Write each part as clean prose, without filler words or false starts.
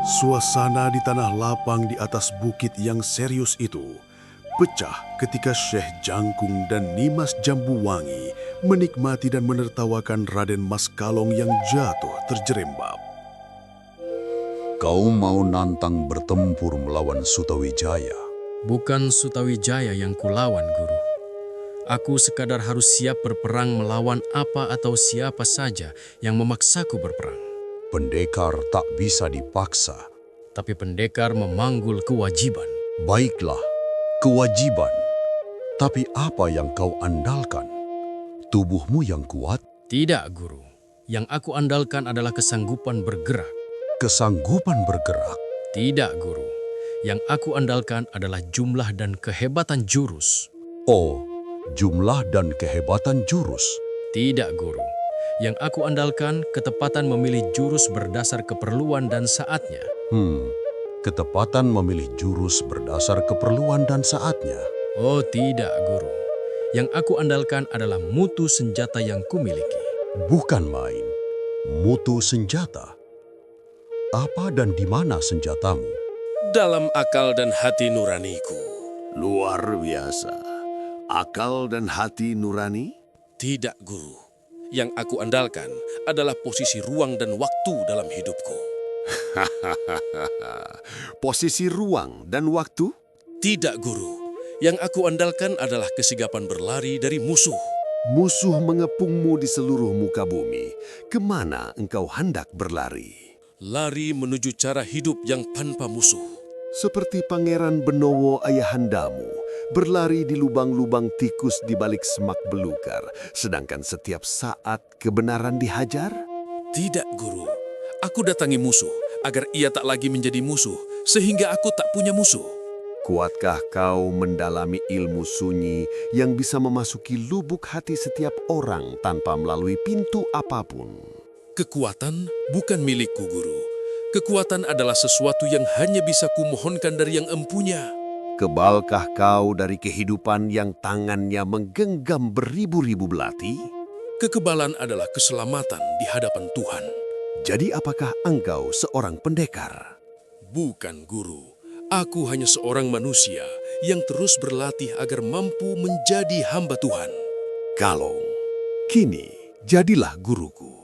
Suasana di tanah lapang di atas bukit yang serius itu pecah ketika Syekh Jangkung dan Nimas Jambuwangi menikmati dan menertawakan Raden Mas Kalong yang jatuh terjerembab. Kau mau nantang bertempur melawan Sutawijaya? Bukan Sutawijaya yang kulawan, Guru. Aku sekadar harus siap berperang melawan apa atau siapa saja yang memaksaku berperang. Pendekar tak bisa dipaksa. Tapi pendekar memanggul kewajiban. Baiklah, kewajiban. Tapi apa yang kau andalkan? Tubuhmu yang kuat? Tidak, Guru. Yang aku andalkan adalah kesanggupan bergerak. Kesanggupan bergerak? Tidak, Guru. Yang aku andalkan adalah jumlah dan kehebatan jurus. Oh, jumlah dan kehebatan jurus. Tidak, Guru. Yang aku andalkan ketepatan memilih jurus berdasar keperluan dan saatnya. Ketepatan memilih jurus berdasar keperluan dan saatnya. Oh tidak, Guru. Yang aku andalkan adalah mutu senjata yang kumiliki. Bukan main. Mutu senjata. Apa dan di mana senjatamu? Dalam akal dan hati nuraniku. Luar biasa. Akal dan hati nurani? Tidak, Guru. Yang aku andalkan adalah posisi ruang dan waktu dalam hidupku. Posisi ruang dan waktu? Tidak, Guru. Yang aku andalkan adalah kesigapan berlari dari musuh. Musuh mengepungmu di seluruh muka bumi. Kemana engkau hendak berlari? Lari menuju cara hidup yang tanpa musuh. Seperti Pangeran Benowo ayahandamu, berlari di lubang-lubang tikus di balik semak belukar, sedangkan setiap saat kebenaran dihajar? Tidak, Guru. Aku datangi musuh agar ia tak lagi menjadi musuh, sehingga aku tak punya musuh. Kuatkah kau mendalami ilmu sunyi yang bisa memasuki lubuk hati setiap orang tanpa melalui pintu apapun? Kekuatan bukan milikku, Guru. Kekuatan adalah sesuatu yang hanya bisa kumohonkan dari yang empunya. Kebalkah kau dari kehidupan yang tangannya menggenggam beribu-ribu belati? Kekebalan adalah keselamatan di hadapan Tuhan. Jadi apakah engkau seorang pendekar? Bukan, Guru. Aku hanya seorang manusia yang terus berlatih agar mampu menjadi hamba Tuhan. Kalong, kini jadilah guruku.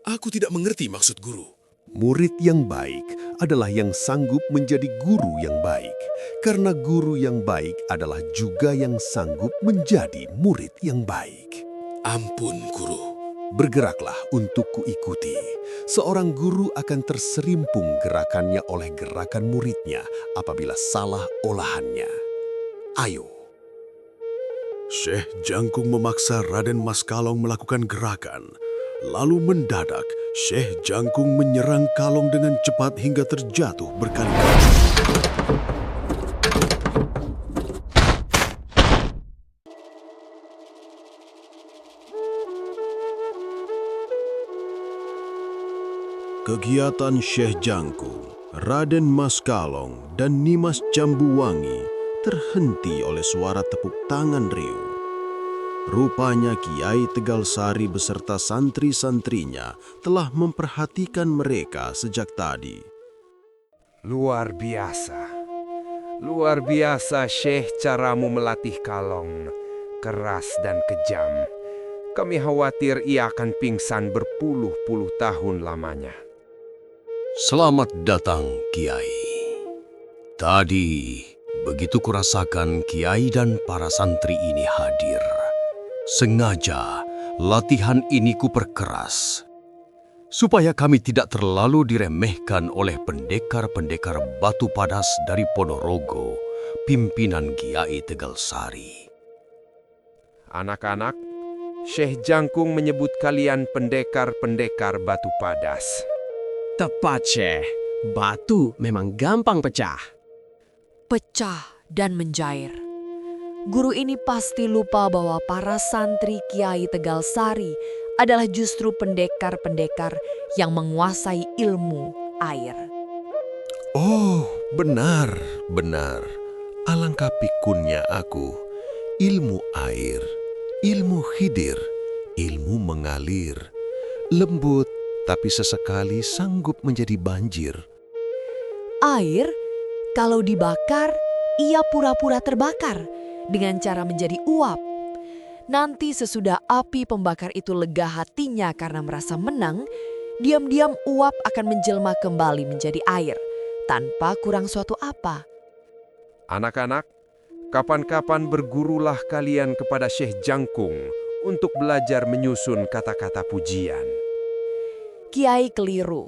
Aku tidak mengerti maksud Guru. Murid yang baik adalah yang sanggup menjadi guru yang baik. Karena guru yang baik adalah juga yang sanggup menjadi murid yang baik. Ampun, Guru. Bergeraklah untuk kuikuti. Seorang guru akan terserimpung gerakannya oleh gerakan muridnya apabila salah olahannya. Ayo. Syekh Jangkung memaksa Raden Mas Kalong melakukan gerakan. Lalu mendadak, Syekh Jangkung menyerang Kalong dengan cepat hingga terjatuh berkali-kali. Kegiatan Syekh Jangkung, Raden Mas Kalong, dan Nimas Jambuwangi terhenti oleh suara tepuk tangan riuh. Rupanya Kiai Tegal Sari beserta santri-santrinya telah memperhatikan mereka sejak tadi. Luar biasa. Luar biasa, Syekh, caramu melatih Kalong. Keras dan kejam. Kami khawatir ia akan pingsan berpuluh-puluh tahun lamanya. Selamat datang, Kiai. Tadi, begitu kurasakan Kiai dan para santri ini hadir. Sengaja latihan ini kuperkeras, supaya kami tidak terlalu diremehkan oleh pendekar-pendekar batu padas dari Ponorogo, pimpinan Kiai Tegal Sari. Anak-anak, Syekh Jangkung menyebut kalian pendekar-pendekar batu padas. Tepat, Syekh. Batu memang gampang pecah. Pecah dan menjair. Guru ini pasti lupa bahwa para santri Kiai Tegal Sari adalah justru pendekar-pendekar yang menguasai ilmu air. Oh, benar, benar. Alangkah pikunnya aku. Ilmu air, ilmu khidir, ilmu mengalir. Lembut, tapi sesekali sanggup menjadi banjir. Air, kalau dibakar, ia pura-pura terbakar dengan cara menjadi uap. Nanti sesudah api pembakar itu lega hatinya karena merasa menang, diam-diam uap akan menjelma kembali menjadi air, tanpa kurang suatu apa. Anak-anak, kapan-kapan bergurulah kalian kepada Syekh Jangkung untuk belajar menyusun kata-kata pujian. Kiai keliru.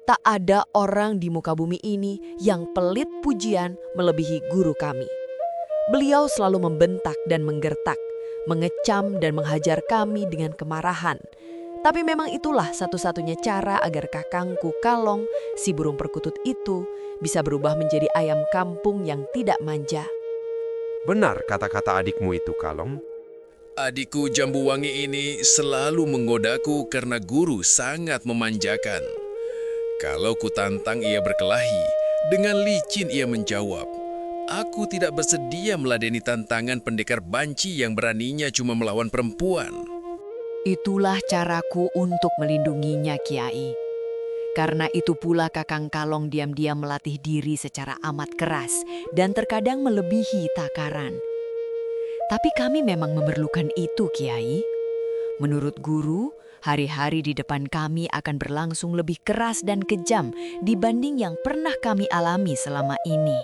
Tak ada orang di muka bumi ini yang pelit pujian melebihi guru kami. Beliau selalu membentak dan menggertak, mengecam dan menghajar kami dengan kemarahan. Tapi memang itulah satu-satunya cara agar kakangku Kalong, si burung perkutut itu, bisa berubah menjadi ayam kampung yang tidak manja. Benar kata-kata adikmu itu, Kalong. Adikku Jambuwangi ini selalu menggodaku karena guru sangat memanjakan. Kalau kutantang ia berkelahi, dengan licin ia menjawab, "Aku tidak bersedia meladeni tantangan pendekar banci yang beraninya cuma melawan perempuan." Itulah caraku untuk melindunginya, Kiai. Karena itu pula Kakang Kalong diam-diam melatih diri secara amat keras dan terkadang melebihi takaran. Tapi kami memang memerlukan itu, Kiai. Menurut guru, hari-hari di depan kami akan berlangsung lebih keras dan kejam dibanding yang pernah kami alami selama ini.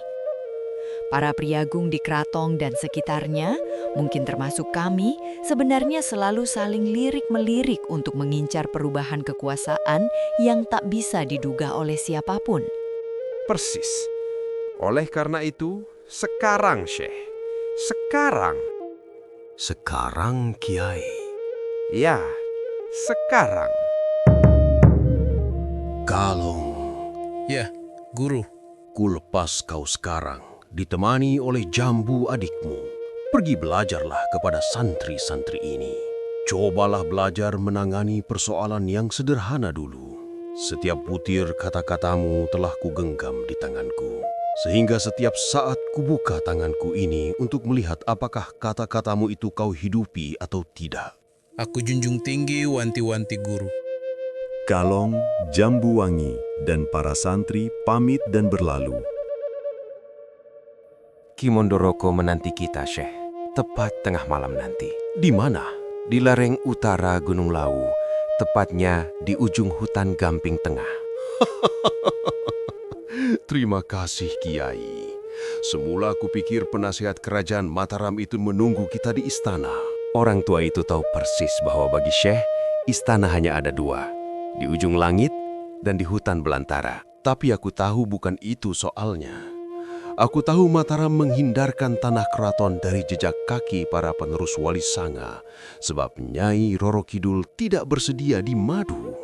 Para priagung di Kratong dan sekitarnya, mungkin termasuk kami, sebenarnya selalu saling lirik-melirik untuk mengincar perubahan kekuasaan yang tak bisa diduga oleh siapapun. Persis. Oleh karena itu, sekarang, Syekh. Sekarang. Sekarang, Kiai. Ya, sekarang. Kalong, Ya, guru. ku lepas kau sekarang, ditemani oleh Jambu adikmu. Pergi belajarlah kepada santri-santri ini. Cobalah belajar menangani persoalan yang sederhana dulu. Setiap butir kata-katamu telah kugenggam di tanganku. Sehingga setiap saat kubuka tanganku ini untuk melihat apakah kata-katamu itu kau hidupi atau tidak. Aku junjung tinggi wanti-wanti guru. Kalong, Jambuwangi, dan para santri pamit dan berlalu. Ki Mondoroko menanti kita, Syekh. Tepat tengah malam nanti. Di mana? Di lereng utara Gunung Lawu, tepatnya di ujung hutan Gamping Tengah. Terima kasih, Kiai. Semula kupikir penasihat kerajaan Mataram itu menunggu kita di istana. Orang tua itu tahu persis bahwa bagi Syekh, istana hanya ada dua. Di ujung langit dan di hutan belantara. Tapi aku tahu bukan itu soalnya. Aku tahu Mataram menghindarkan tanah keraton dari jejak kaki para penerus Wali Sanga, sebab Nyai Roro Kidul tidak bersedia di Madu.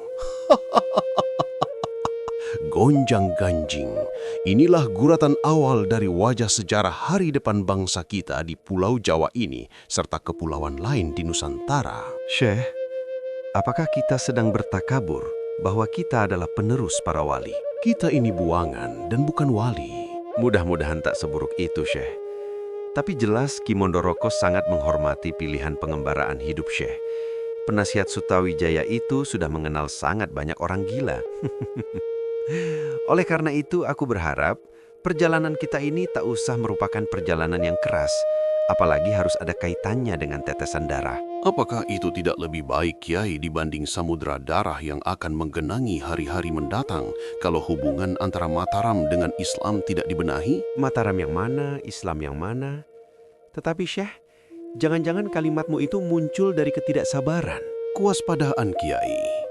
Gonjang-ganjing, inilah guratan awal dari wajah sejarah hari depan bangsa kita di Pulau Jawa ini, serta kepulauan lain di Nusantara. Syekh, apakah kita sedang bertakabur bahwa kita adalah penerus para wali? Kita ini buangan dan bukan wali. Mudah-mudahan tak seburuk itu, Syekh. Tapi jelas Ki Mondoroko sangat menghormati pilihan pengembaraan hidup Syekh. Penasihat Sutawijaya itu sudah mengenal sangat banyak orang gila. Oleh karena itu, aku berharap perjalanan kita ini tak usah merupakan perjalanan yang keras, apalagi harus ada kaitannya dengan tetesan darah. Apakah itu tidak lebih baik, Kiai, dibanding samudera darah yang akan menggenangi hari-hari mendatang kalau hubungan antara Mataram dengan Islam tidak dibenahi? Mataram yang mana, Islam yang mana? Tetapi Syekh, jangan-jangan kalimatmu itu muncul dari ketidaksabaran. Kewaspadaan, Kiai.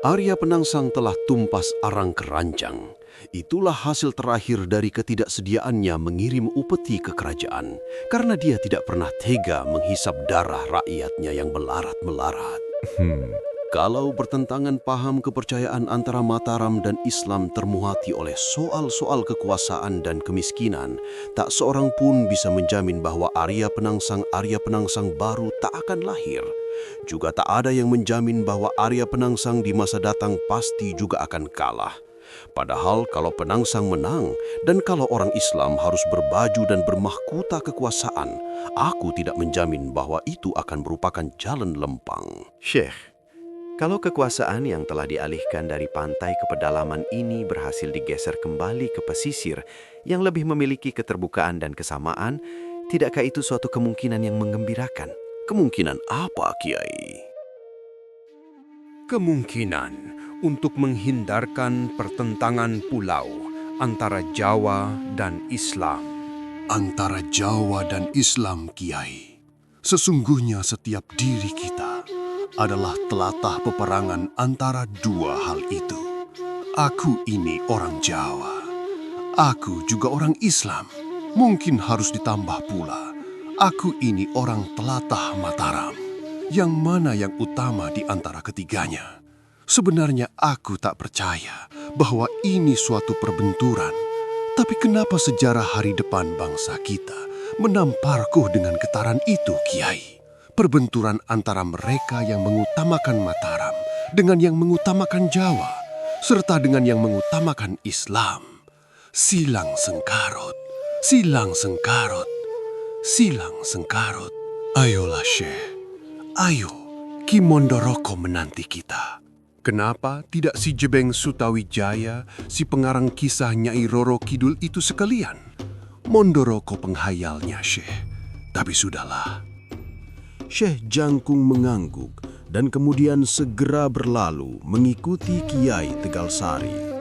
Arya Penangsang telah tumpas arang kerancang. Itulah hasil terakhir dari ketidaksediaannya mengirim upeti ke kerajaan, karena dia tidak pernah tega menghisap darah rakyatnya yang melarat-melarat. Kalau bertentangan paham kepercayaan antara Mataram dan Islam termuhati oleh soal-soal kekuasaan dan kemiskinan, tak seorang pun bisa menjamin bahwa Arya Penangsang baru tak akan lahir. Juga tak ada yang menjamin bahwa Arya Penangsang di masa datang pasti juga akan kalah. Padahal kalau Penangsang menang dan kalau orang Islam harus berbaju dan bermahkota kekuasaan, aku tidak menjamin bahwa itu akan merupakan jalan lempang. Syekh, Kalau kekuasaan yang telah dialihkan dari pantai ke pedalaman ini berhasil digeser kembali ke pesisir yang lebih memiliki keterbukaan dan kesamaan, tidakkah itu suatu kemungkinan yang menggembirakan? Kemungkinan apa, Kiai? Kemungkinan untuk menghindarkan pertentangan pulau antara Jawa dan Islam. Antara Jawa dan Islam, Kiai. Sesungguhnya setiap diri kita adalah telatah peperangan antara dua hal itu. Aku ini orang Jawa. Aku juga orang Islam. Mungkin harus ditambah pula, aku ini orang telatah Mataram. Yang mana yang utama di antara ketiganya? Sebenarnya aku tak percaya bahwa ini suatu perbenturan. Tapi kenapa sejarah hari depan bangsa kita menamparku dengan getaran itu, Kiai? Perbenturan antara mereka yang mengutamakan Mataram dengan yang mengutamakan Jawa, serta dengan yang mengutamakan Islam. Silang sengkarut, silang sengkarut, silang sengkarut. Ayolah Syekh, ayo, Ki Mondoroko menanti kita. Kenapa tidak si Jebeng Sutawijaya, si pengarang kisah Nyai Roro Kidul itu sekalian? Mondoroko penghayalnya, Syekh. Tapi sudahlah. Syekh Jangkung mengangguk dan kemudian segera berlalu mengikuti Kiai Tegalsari.